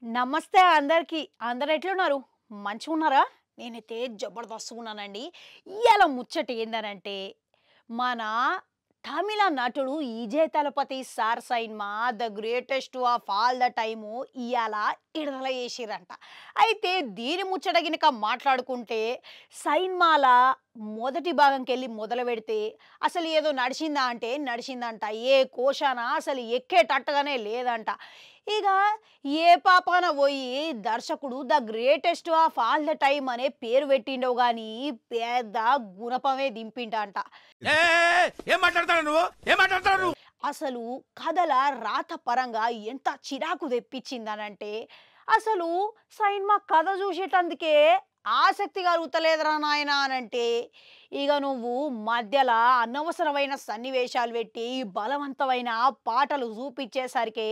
నమస్తే అందరికి. అందరు ఎట్లున్నారు? మంచిగున్నారా? నేనైతే జబర్దస్త్ ఉన్నానండి. ఇయాల ముచ్చట ఏందనంటే, మన తమిళ నటుడు Vijay Thalapathy sir cinema 'the greatest of all the time' ఇయాల విడుదల చేసిర్రంట. అయితే దీని ముచ్చట గినక మాట్లాడుకుంటే, సినిమాల మొదటి భాగంకెళ్ళి మొదలుపెడితే అసలు ఏదో నడిచిందా అంటే నడిచిందంట. ఏ కోశాన అసలు ఎక్కేటట్టుగానే లేదంట. ఇక ఏ పాపాన పోయి దర్శకుడు 'the greatest of all the time' అనే పేరు పెట్టిండో గానీ పెద్ద గుణపమే దింపిండంట. ఏం మాట్లాడతాడు నువ్వు? ఏం మాట్లాడతాడు నువ్వు? అసలు కథల రాత పరంగా ఎంత చిరాకు తెప్పించిందనంటే, అసలు సినిమా కథ చూసేటందుకే ఆసక్తి కలుగుతలేదురా నాయనా అనంటే, ఇక నువ్వు మధ్యలో అనవసరమైన సన్నివేశాలు పెట్టి బలవంతమైన పాటలు చూపించేసరికి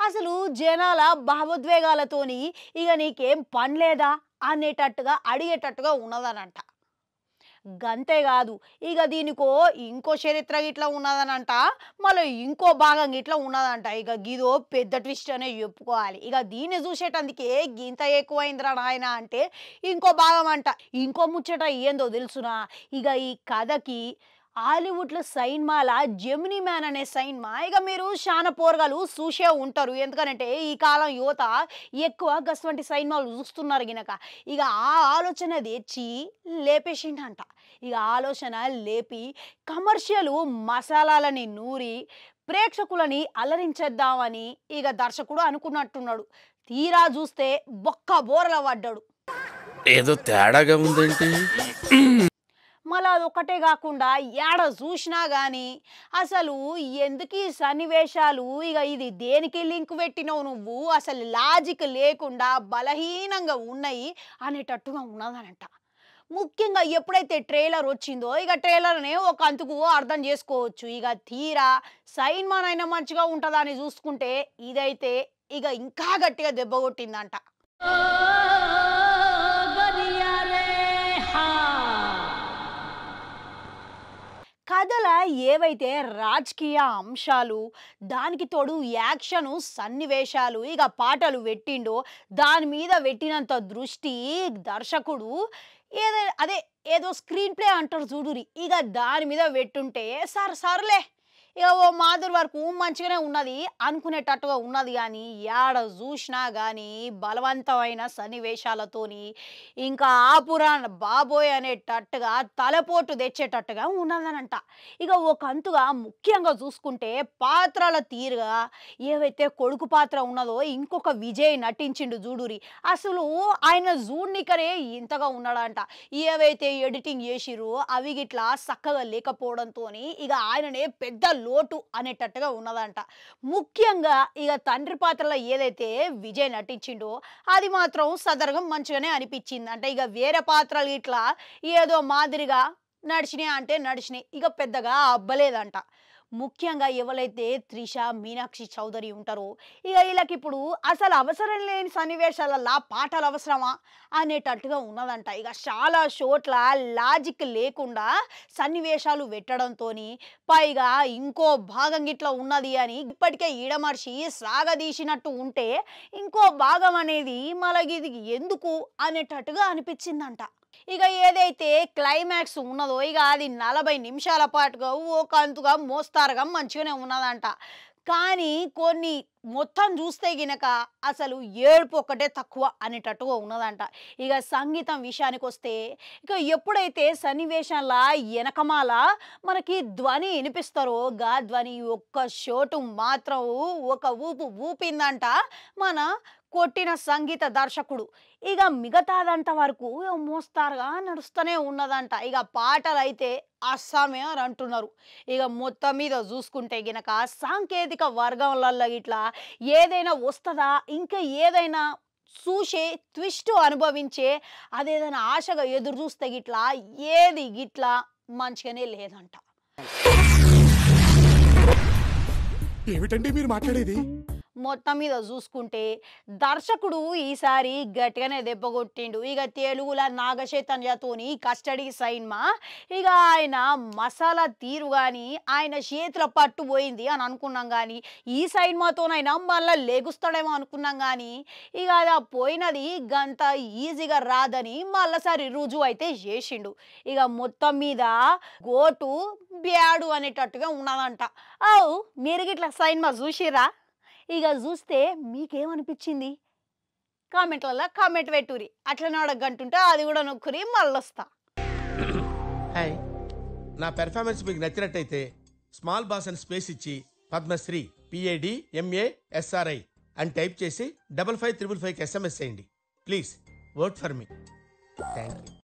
అసలు జనాల భావోద్వేగాలతోని ఇక నీకేం పని లేదా అనేటట్టుగా అడిగేటట్టుగా ఉన్నదనంట. గంతే కాదు, ఇక దీనికో ఇంకో చరిత్ర గిట్లా ఉన్నదనంట. మళ్ళీ ఇంకో భాగం గిట్లా ఉన్నదంట. ఇక గిదో పెద్ద ట్విస్ట్ అనే చెప్పుకోవాలి. ఇక దీన్ని చూసేటందుకే గింత ఎక్కువైందిరా నాయన అంటే ఇంకో భాగం అంట. ఇంకో ముచ్చట ఏందో తెలుసునా? ఇక ఈ కథకి హాలీవుడ్లో సినిమాల 'జెమినీ మ్యాన్' అనే సినిమా ఇక మీరు చాలా పోరగాలు చూసే ఉంటారు. ఎందుకనంటే ఈ కాలం యువత ఎక్కువ గటువంటి సినిమాలు చూస్తున్నారు గినక. ఇక ఆ ఆలోచన తెచ్చి లేపేసిండంట. ఇక ఆలోచన లేపి కమర్షియల్ మసాలాలని నూరి ప్రేక్షకులని అలరించేద్దామని ఇక దర్శకుడు అనుకున్నట్టున్నాడు. తీరా చూస్తే బొక్క బోరల పడ్డాడు. ఏదో తేడాగా ఉందేంటి? మళ్ళీ అదొక్కటే కాకుండా ఏడ చూసినా కానీ అసలు ఎందుకు ఈ సన్నివేశాలు, ఇక ఇది దేనికి లింక్ పెట్టినావు నువ్వు, అసలు లాజిక్ లేకుండా బలహీనంగా ఉన్నాయి అనేటట్టుగా ఉన్నదనంట. ముఖ్యంగా ఎప్పుడైతే ట్రైలర్ వచ్చిందో ఇక ట్రైలర్నే ఒక అంతుకు అర్థం చేసుకోవచ్చు. ఇక తీరా సినిమానైనా మంచిగా ఉంటుందా అని చూసుకుంటే ఇదైతే ఇక ఇంకా గట్టిగా దెబ్బ కొట్టిందంట. కథల ఏవైతే రాజకీయ అంశాలు, దానికి తోడు యాక్షను సన్నివేశాలు, ఇక పాటలు పెట్టిండో దాని మీద పెట్టినంత దృష్టి దర్శకుడు ఏదో స్క్రీన్ ప్లే అంటారు చూడురి, ఇక దాని మీద పెట్టుంటే సర్లే ఇక ఓ మాధురి వరకు మంచిగానే ఉన్నది అనుకునేటట్టుగా ఉన్నది. కానీ ఏడ చూసినా కానీ బలవంతమైన సన్నివేశాలతోని ఇంకా ఆపురాన్ బాబోయ్ అనేటట్టుగా తలపోటు తెచ్చేటట్టుగా ఉన్నదనంట. ఇక ఒక అంతుగా ముఖ్యంగా చూసుకుంటే పాత్రల తీరుగా ఏవైతే కొడుకు పాత్ర ఉన్నదో ఇంకొక విజయ్ నటించిండు చూడురి, అసలు ఆయన జూడ్నికనే ఇంతగా ఉన్నాడంట. ఏవైతే ఎడిటింగ్ చేసిరో అవి గిట్లా చక్కగా లేకపోవడంతో ఇక ఆయననే పెద్ద లోటు అనేటట్టుగా ఉన్నదంట. ముఖ్యంగా ఇక తండ్రి పాత్రలో ఏదైతే విజయ్ నటించిండో అది మాత్రం సదరంగం మంచిగానే అనిపించింది. అంటే ఇక వేరే పాత్రలు ఇట్లా ఏదో మాదిరిగా నడిచినాయి అంటే నడిచినాయి, ఇక పెద్దగా అబ్బలేదంట. ముఖ్యంగా ఎవరైతే త్రిష, మీనాక్షి చౌదరి ఉంటారో ఇక వీళ్ళకి ఇప్పుడు అసలు అవసరం లేని సన్నివేశాలల్లా పాటలు అవసరమా అనేటట్టుగా ఉన్నదంట. ఇక చాలా చోట్ల లాజిక్ లేకుండా సన్నివేశాలు పెట్టడంతో పైగా ఇంకో భాగం గిట్లా ఉన్నది అని ఇప్పటికే ఈడమర్చి సాగదీసినట్టు ఉంటే ఇంకో భాగం అనేది మళ్ళీ ఎందుకు అనేటట్టుగా అనిపించిందంట. ఇక ఏదైతే క్లైమాక్స్ ఉన్నదో ఇక అది 40 నిమిషాల పాటుగా ఒక అంతుగా మోస్తారుగా మంచిగానే ఉన్నదంట. కానీ కొన్ని మొత్తం చూస్తే గినక అసలు ఏడుపు ఒక్కటే తక్కువ అనేటట్టుగా ఉన్నదంట. ఇక సంగీతం విషయానికి వస్తే ఇక ఎప్పుడైతే సన్నివేశంలా వెనకమాల మనకి ధ్వని వినిపిస్తారో గా ధ్వని ఒక్క షోటు మాత్రం ఒక ఊపు ఊపిందంట మన కొట్టిన సంగీత దర్శకుడు. ఇక మిగతాదంత వరకు మోస్తారుగా నడుస్తూనే ఉన్నదంట. ఇక పాటలు అయితే అస్సామే అని అంటున్నారు. ఇక మొత్తం మీద చూసుకుంటే గినక సాంకేతిక వర్గంలలో ఇట్లా ఏదైనా వస్తుందా, ఇంకా ఏదైనా చూసే ట్విస్ట్ అనుభవించే అదేదైనా ఆశగా ఎదురు చూస్తే గిట్లా ఏది గిట్లా మంచిగానే లేదంట. ఏమిటండి మీరు మాట్లాడేది? మొత్తం మీద చూసుకుంటే దర్శకుడు ఈసారి గట్టిగానే దెబ్బ కొట్టిండు. ఇక తెలుగులో నాగచైతన్యతోని కస్టడీ సైన్మా ఇక ఆయన మసాలా తీరు కానీ ఆయన చేతుల పట్టు పోయింది అని అనుకున్నాం కానీ ఈ సైన్మాతోనైనా మళ్ళీ లెగుస్తాడేమో అనుకున్నాం కానీ ఇక అది ఆ పోయినది గంత ఈజీగా రాదని మళ్ళీసారి రుజువు అయితే చేసిండు. ఇక మొత్తం మీద గోటు బ్యాడు అనేటట్టుగా ఉన్నదంట. అవు మీరు గిట్లా సైన్మా చూసిరా? ఇక చూస్తే మీకేమనిపించింది కామెంట్లలో కామెంట్ పెట్టురి. అట్లనే అడగంటుంటే అది కూడా నొక్కురి మళ్ళొస్తా. హాయ్, నా పెర్ఫార్మెన్స్ మీకు నచ్చినట్టయితే స్మాల్ బాస్ అని స్పేస్ ఇచ్చి పద్మశ్రీ PADMASRI అని టైప్ చేసి 5555కి SMS చేయండి. Please vote for me. Thank you.